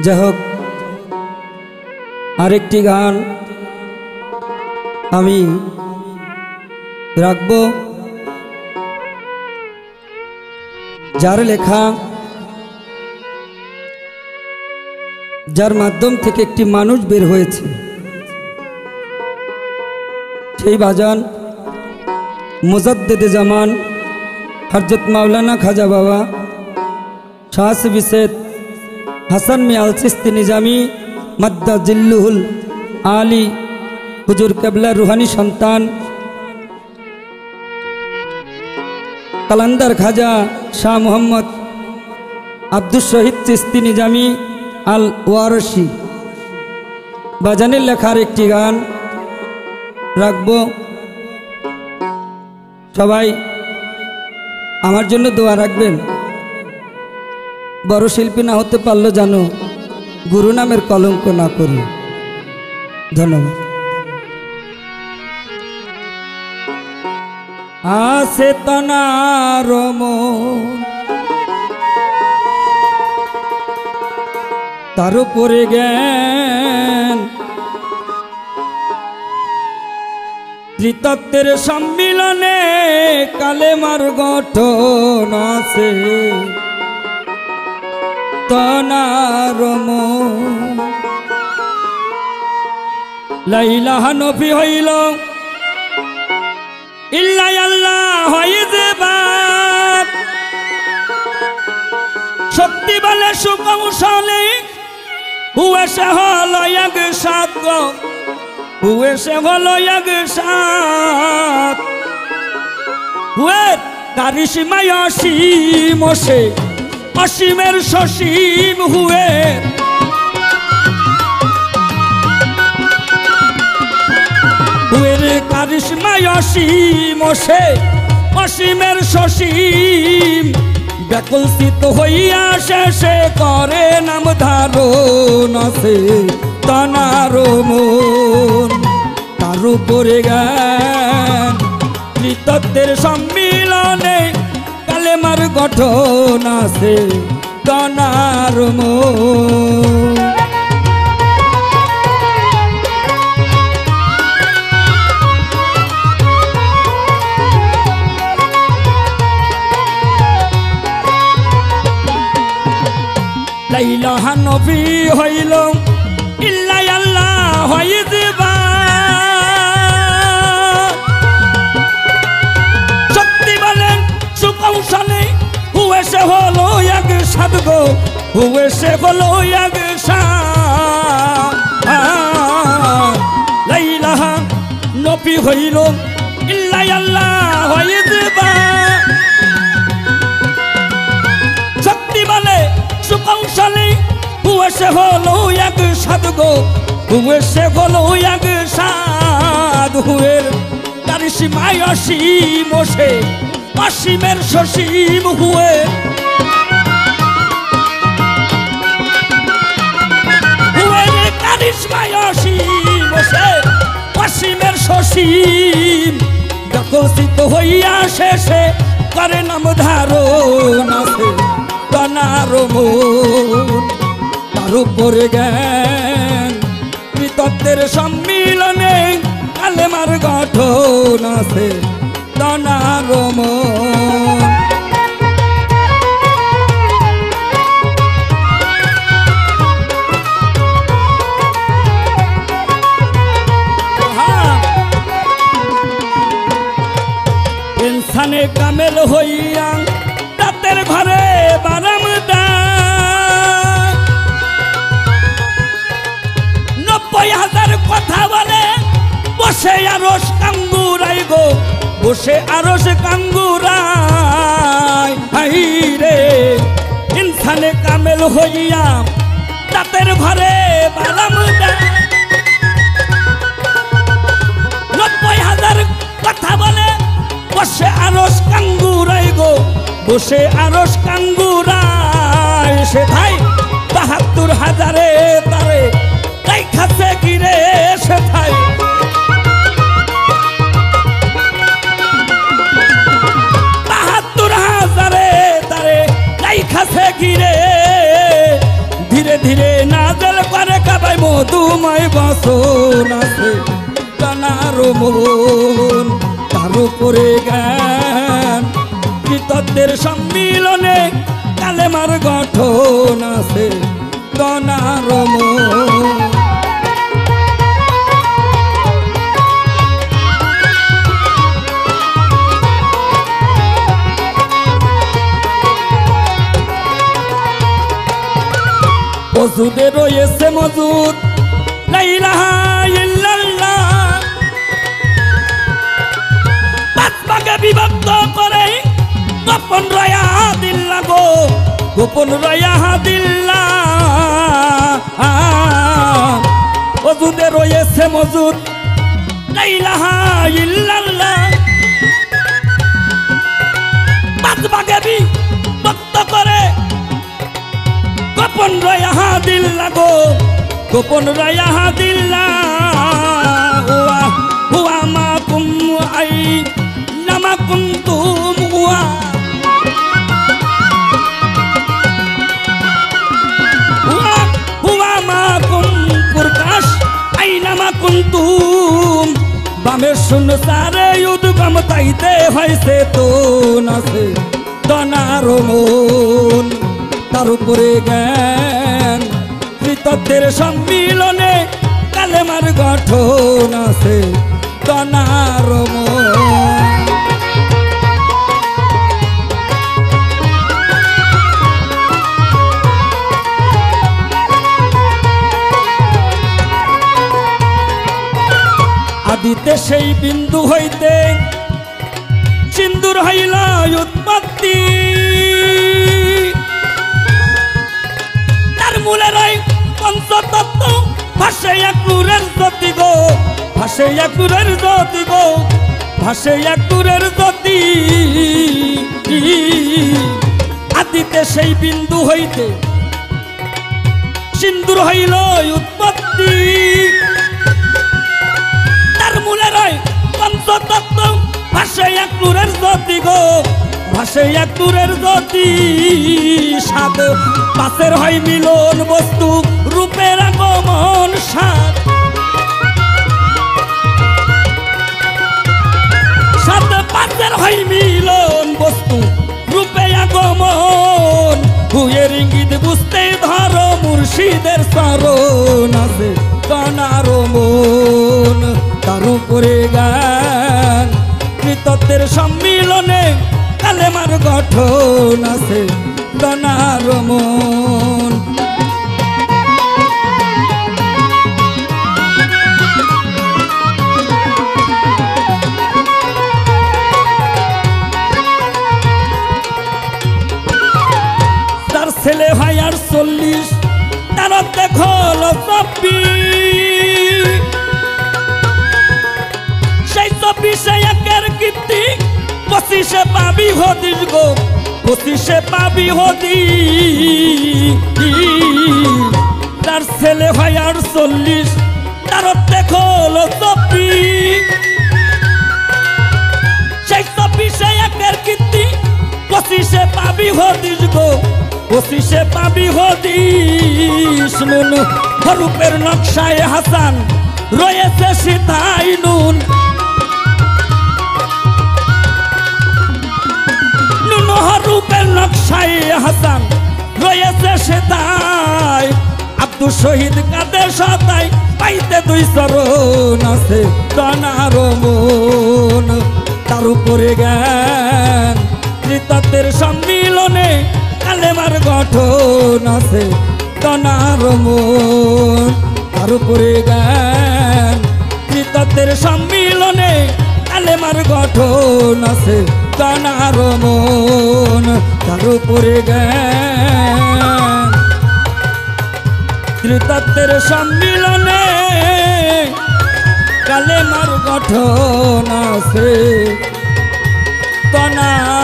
যাই হোক, আরেকটি গান আমি রাখব, যার লেখা, যার মাধ্যম থেকে একটি মানুষ বের হয়েছে, সেই বাজান মুজাদ্দেদে জামান হযরত মাওলানা খাজা বাবা শাহ বিশেদ হাসান মিয়া আল চিশতি নিজামি মাদ্দা জিল্লুহুল আলী হুজুর কেবলা রুহানি সন্তান কালান্দার খাজা শাহ মোহাম্মদ আব্দুল শহীদ চিশতি নিজামি আল ওয়ারসি বাজানের লেখার একটি গান রাখব। সবাই আমার জন্য দোয়া রাখবেন। বড় শিল্পী না হতে পারলো জানো, গুরু নামের কলঙ্ক না করি। ধন্যবাদ। আসে তনার মন, তার উপরে জ্ঞান, ত্রিতত্ত্বের সম্মিলনে কালেমার গঠন আছে তনার মন। লা ইলাহা নফি হইল ইল্লা আল্লাহ হইছে বাপ, শক্তি বলে সুকৌশলে হুয়ে সে হল এক সাত, হুয়ে সে হল এক সাত, হুয়ে কারিশমায় অসীম সে অসীমের সসীম, হুয়ে হুয়ের কারিশমায় অসীম সে অসীমের সসীম, ব্যাকুলচিত হইয়া শেষে করে নাম ধারণ আছে তনার মন। তার উপরে জ্ঞান, ত্রিতত্ত্বের সম্মিলনে কালেমার গঠন আছে তনার মন। লা ইলাহা নবী হইল ইল্লা আল্লাহ হইছে বাপ, শক্তি বলেন সুকৌশলে হুয়ে সে হলো এক সাত গো, হুয়ে সে হলো এক সাত। লা ইলাহা নবী হইল ইল্লা আল্লাহ হইছে বাপ, শক্তি বলে সুকৌশলে হুয়ে সে হলো এক সাত গো, হুয়ে সে হলো এক সাত, হুয়ের কারিশমায় অসীম সে অসীমের সসীম, হুয়ে হুয়ের কারিশমায় অসীম সে অসীমের সসীম, বিকশিত হইয়া শেষে করে নাম ধারণ আছে তনার মন। তার উপরে জ্ঞান, ত্রিতত্ত্বের সম্মিলনে কালেমার গঠন আছে তনার মন। ইনসানে কামেল হইয়া রাতের ঘরে বারামদা, 90,000 কথা বলে বসে আরশ কাঙ্গুরাই গো, বসে আরশ কাঙ্গুরাই। হাই রে ইনসানে কামেল হইয়া রাতের ঘরে বারামদা, 90,000 কথা বলে বসে আরশ কাঙ্গুরাই গো, বসে আরশ কাঙ্গুরাই। সে ভাই 72,000 তারে তাই খাচ্ছে কিরে, সে ভাই 72,000 তারে তাই খাচ্ছে কিরে। ধীরে ধীরে মধুময় বাসন আছে কানার মন তার উপরে জ্ঞান কৃতজ্ঞের সম্মিলনে কালেমার গঠন আছে কানার মন মজুদে রয়েছে মজুদ লা ইলাহা ইল্লাল্লাহ পাঁচ ভাগে বিভক্ত করে গোপন রয়া দিল্লা গো গোপন রয়া দিল্লা মজুদে রয়েছে মজুদ লা ইলাহা ইল্লাল্লাহ পাঁচ ভাগে বিভক্ত করে গোপন রয়া দিল্লা গো গোপন রয়া দিল্লা হুয়া হুয়া মা কুম আই নামা কুনতুম হুয়া হুয়া হুয়া মা কুম প্রকাশ আই নামা কুনতুম বামে শুন সারে উদ্গম তাইতে হইছে তো নাছে দনার মন তার উপরে জ্ঞান কৃতজ্ঞের সম্মিলনে কালেমার গঠন আছে কানার মন আদিতে সেই বিন্দু হইতে সিন্দুর হইল উৎপত্তি মূলে রই পঞ্চতত্ত্ব ভাসে এক নূরের জ্যোতি গো ভাসে এক নূরের জ্যোতি গো ভাসে এক নূরের জ্যোতি আদিতে সেই বিন্দু হইতে সিন্দুর হইল উৎপত্তি তার মূলে রই পঞ্চতত্ত্ব ভাসে এক নূরের জ্যোতি গো ভাসে এক নূরের জ্যোতি সাত পাশের হয় মিলন বস্তু রূপের আগমন সাত সাত পাশের হয় মিলন বস্তু রূপে আগমন হুয়ের ইঙ্গিত বুঝতে ধরো মুর্শিদের চরণ আছে কানার মন তার উপরে গান কৃতজ্ঞের সম্মিলনে কালেমার গঠন আছে কানার মন তার ছেলে হয় 48 তার দেখো 24 সেই 24 একের কীর্তি 25 পাবি হদিস গো 25 পাবি হদিস তার ছেলে হয় 48 তার দেখো 24 সেই 24 একের কীর্তি 25 পাবি হদিস গো 25 পাবি হদিস নুন হরূপের নকশায় হাসান রয়েছে সিতাই নুন হরূপের নকশায় হাসান রয়েছে সেতাই আব্দুল শহীদ কাদের সাতাই পাইতে 2 চরণ আছে কানার মন তার উপরে জ্ঞান কৃতজ্ঞের সম্মিলনে কালেমার গঠন আছে কানার মন তার উপরে জ্ঞান কৃতজ্ঞের সম্মিলনে কালেমার গঠন আছে কানার মন তার উপরে জ্ঞান কৃতজ্ঞের সম্মিলনে কালেমার গঠন আছে কানার